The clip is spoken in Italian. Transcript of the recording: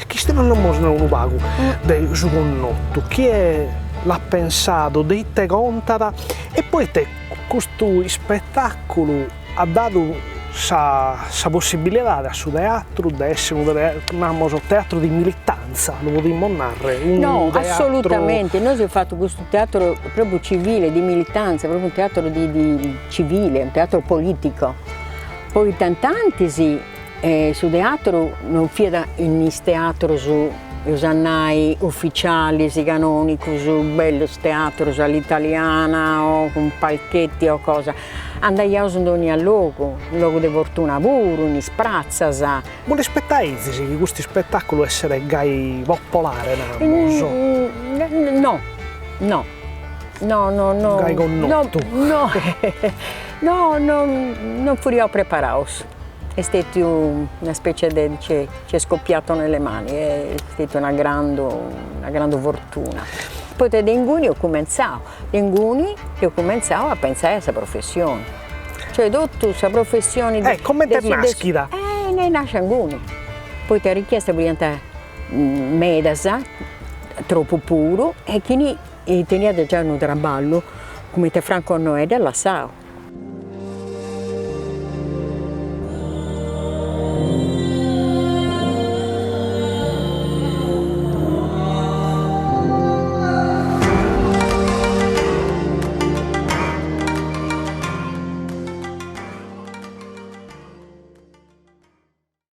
chi stiamo andando un vago del gioconnotto, chi l'ha pensato, di te contata e poi te questo spettacolo ha dato sa possibilità a suo teatro di essere un teatro di militanza, lo potremmo narrare? No, teatro... assolutamente, noi abbiamo fatto questo teatro proprio civile, di militanza, proprio un teatro di civile, un teatro politico. Poi tanti sì, su teatro non fieda in teatro su usannai ufficiali, si canonico, su bello teatro all'italiana o con palchetti o cosa. Andai a ogni luogo di fortuna pure, in sprazza. Ma aspettare che questo spettacolo essere gai popolare? No. Gai connotto? No, non fui preparato. È stata una specie di... ci è scoppiato nelle mani, è stata una grande fortuna. Poi da Denguni ho cominciato a pensare a questa professione. Cioè, tutta questa professione... come te nascita? Ne nasce Denguni. Poi ti ha richiesto di diventare medasa, troppo puro, e quindi tenia già un traballo come te Franco Noè della SAO.